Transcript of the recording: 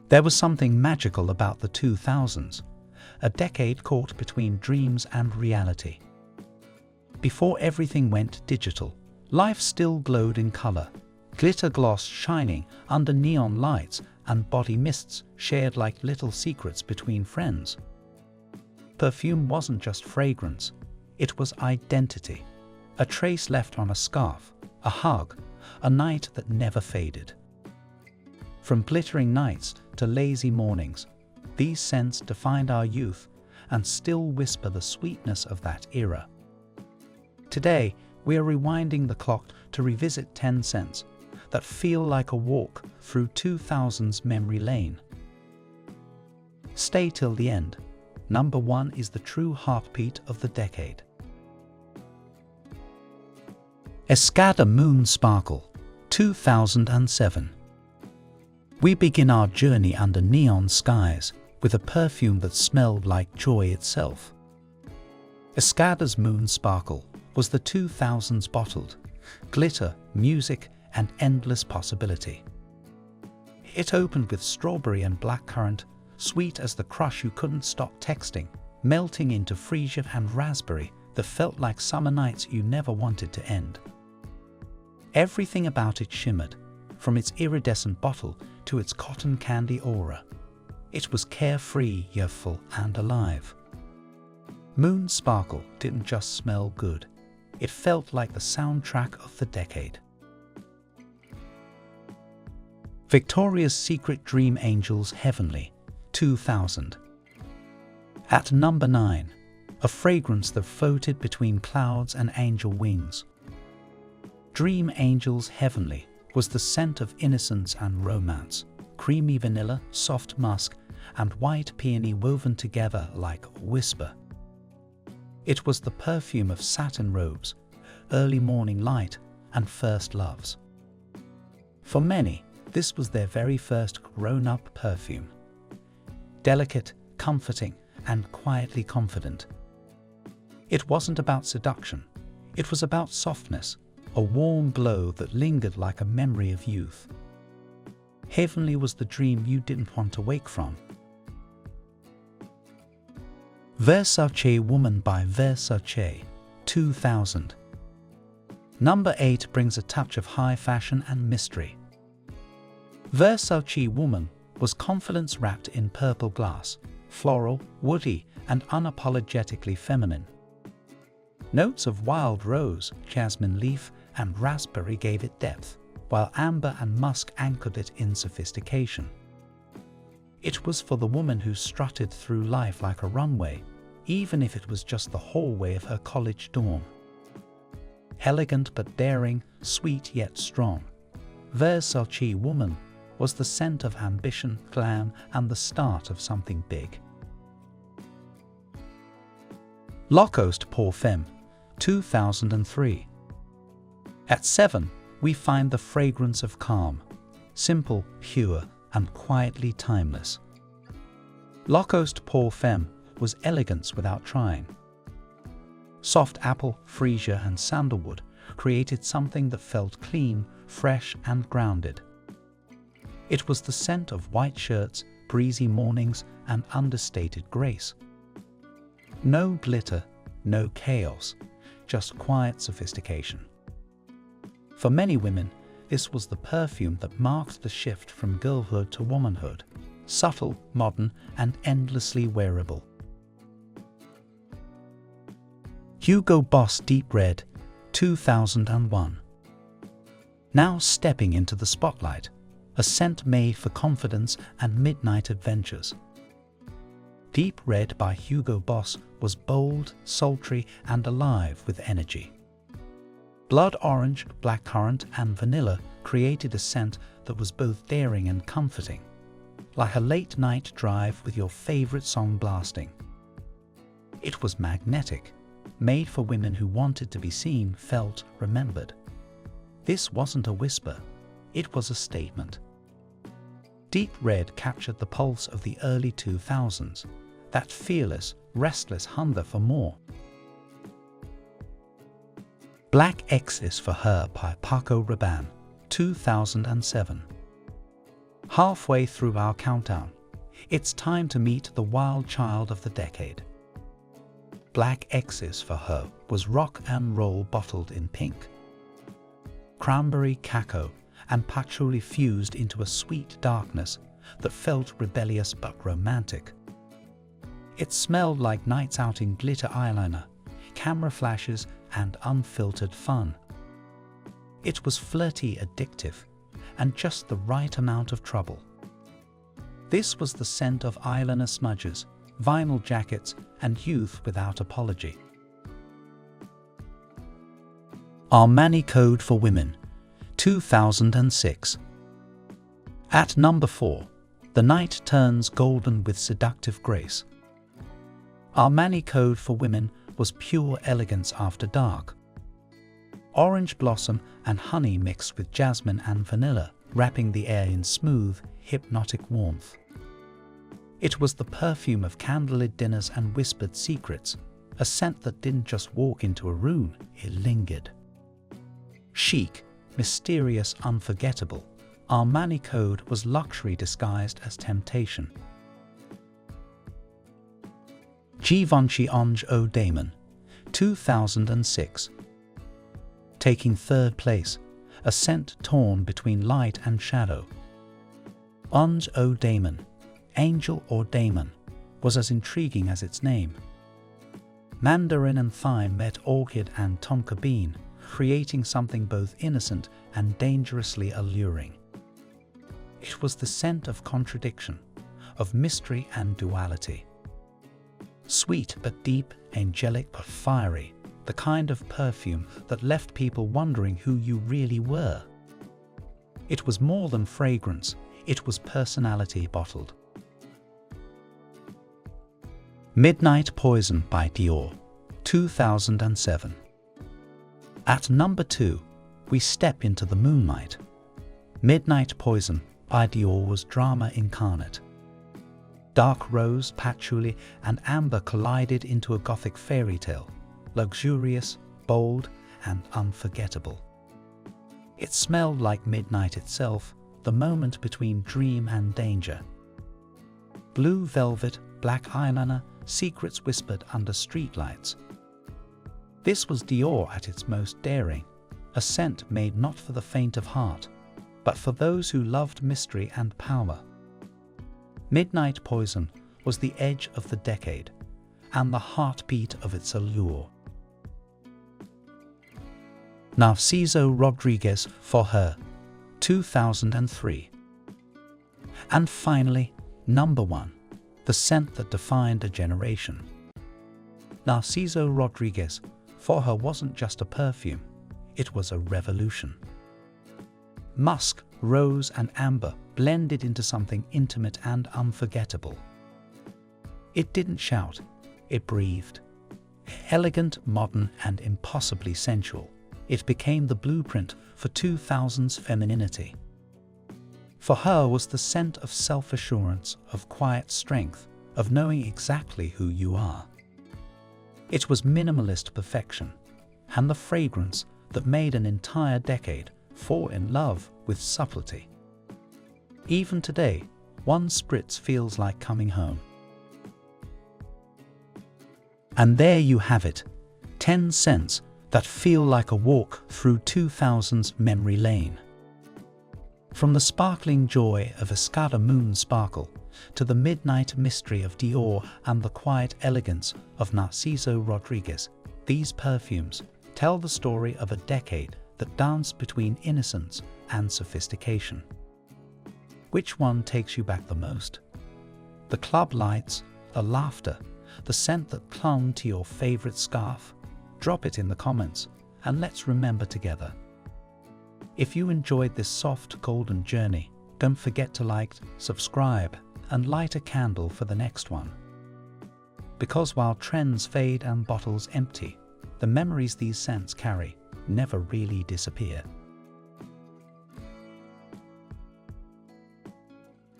There was something magical about the 2000s, a decade caught between dreams and reality. Before everything went digital, life still glowed in color, glitter gloss shining under neon lights and body mists shared like little secrets between friends. Perfume wasn't just fragrance, it was identity, a trace left on a scarf, a hug, a night that never faded. From glittering nights to lazy mornings, these scents defined our youth and still whisper the sweetness of that era. Today, we are rewinding the clock to revisit 10 scents that feel like a walk through 2000's memory lane. Stay till the end. Number 1 is the true heartbeat of the decade. Escada Moon Sparkle, 2007. We begin our journey under neon skies with a perfume that smelled like joy itself. Escada's Moon Sparkle was the 2000s bottled, glitter, music, and endless possibility. It opened with strawberry and blackcurrant, sweet as the crush you couldn't stop texting, melting into freesia and raspberry that felt like summer nights you never wanted to end. Everything about it shimmered, from its iridescent bottle to its cotton candy aura. It was carefree, youthful, and alive. Moon Sparkle didn't just smell good, it felt like the soundtrack of the decade. Victoria's Secret Dream Angels Heavenly, 2000. At number 9, a fragrance that floated between clouds and angel wings. Dream Angels Heavenly was the scent of innocence and romance, creamy vanilla, soft musk, and white peony woven together like a whisper. It was the perfume of satin robes, early morning light, and first loves. For many, this was their very first grown-up perfume. Delicate, comforting, and quietly confident. It wasn't about seduction, it was about softness, a warm glow that lingered like a memory of youth. Heavenly was the dream you didn't want to wake from. Versace Woman by Versace, 2000. Number 8 brings a touch of high fashion and mystery. Versace Woman was confidence wrapped in purple glass, floral, woody, and unapologetically feminine. Notes of wild rose, jasmine leaf, and raspberry gave it depth, while amber and musk anchored it in sophistication. It was for the woman who strutted through life like a runway, even if it was just the hallway of her college dorm. Elegant but daring, sweet yet strong, Versace Woman was the scent of ambition, glam, and the start of something big. Lacoste Perfume, 2003. At 7, we find the fragrance of calm, simple, pure, and quietly timeless. Lacoste Perfume was elegance without trying. Soft apple, freesia, and sandalwood created something that felt clean, fresh, and grounded. It was the scent of white shirts, breezy mornings, and understated grace. No glitter, no chaos, just quiet sophistication. For many women, this was the perfume that marked the shift from girlhood to womanhood, subtle, modern, and endlessly wearable. Hugo Boss Deep Red, 2001. Now stepping into the spotlight, a scent made for confidence and midnight adventures. Deep Red by Hugo Boss was bold, sultry, and alive with energy. Blood orange, blackcurrant, and vanilla created a scent that was both daring and comforting, like a late-night drive with your favorite song blasting. It was magnetic, made for women who wanted to be seen, felt, remembered. This wasn't a whisper, it was a statement. Deep Red captured the pulse of the early 2000s, that fearless, restless hunger for more. Black X is for Her by Paco Rabanne, 2007. Halfway through our countdown, it's time to meet the wild child of the decade. Black X's for her was rock and roll bottled in pink. Cranberry, cacao, and patchouli fused into a sweet darkness that felt rebellious but romantic. It smelled like nights out in glitter eyeliner, camera flashes, and unfiltered fun. It was flirty, addictive, and just the right amount of trouble. This was the scent of eyeliner smudges, vinyl jackets, and youth without apology. Armani Code for Women, 2006. At number 4, the night turns golden with seductive grace. Armani Code for Women was pure elegance after dark. Orange blossom and honey mixed with jasmine and vanilla, wrapping the air in smooth, hypnotic warmth. It was the perfume of candlelit dinners and whispered secrets, a scent that didn't just walk into a room, it lingered. Chic, mysterious, unforgettable, Armani Code was luxury disguised as temptation. Givenchy Ange Eau Damon, 2006. Taking third place, a scent torn between light and shadow. Ange Eau Damon, angel or daemon, was as intriguing as its name. Mandarin and thyme met orchid and tonka bean, creating something both innocent and dangerously alluring. It was the scent of contradiction, of mystery and duality. Sweet but deep, angelic but fiery, the kind of perfume that left people wondering who you really were. It was more than fragrance, it was personality bottled. Midnight Poison by Dior, 2007. At number 2, we step into the moonlight. Midnight Poison by Dior was drama incarnate. Dark rose, patchouli, and amber collided into a gothic fairy tale, luxurious, bold, and unforgettable. It smelled like midnight itself, the moment between dream and danger. Blue velvet, black eyeliner, secrets whispered under streetlights. This was Dior at its most daring, a scent made not for the faint of heart, but for those who loved mystery and power. Midnight Poison was the edge of the decade, and the heartbeat of its allure. Narciso Rodriguez for Her, 2003. And finally, number 1, the scent that defined a generation. Narciso Rodriguez for Her wasn't just a perfume, it was a revolution. Musk, rose, and amber blended into something intimate and unforgettable. It didn't shout, it breathed. Elegant, modern, and impossibly sensual, it became the blueprint for 2000's femininity. For Her was the scent of self-assurance, of quiet strength, of knowing exactly who you are. It was minimalist perfection, and the fragrance that made an entire decade fall in love with subtlety. Even today, one spritz feels like coming home. And there you have it, 10 scents that feel like a walk through 2000's memory lane. From the sparkling joy of Escada Moon Sparkle to the midnight mystery of Dior and the quiet elegance of Narciso Rodriguez, these perfumes tell the story of a decade that danced between innocence and sophistication. Which one takes you back the most? The club lights, the laughter, the scent that clung to your favorite scarf? Drop it in the comments and let's remember together. If you enjoyed this soft golden journey, don't forget to like, subscribe, and light a candle for the next one. Because while trends fade and bottles empty, the memories these scents carry never really disappear.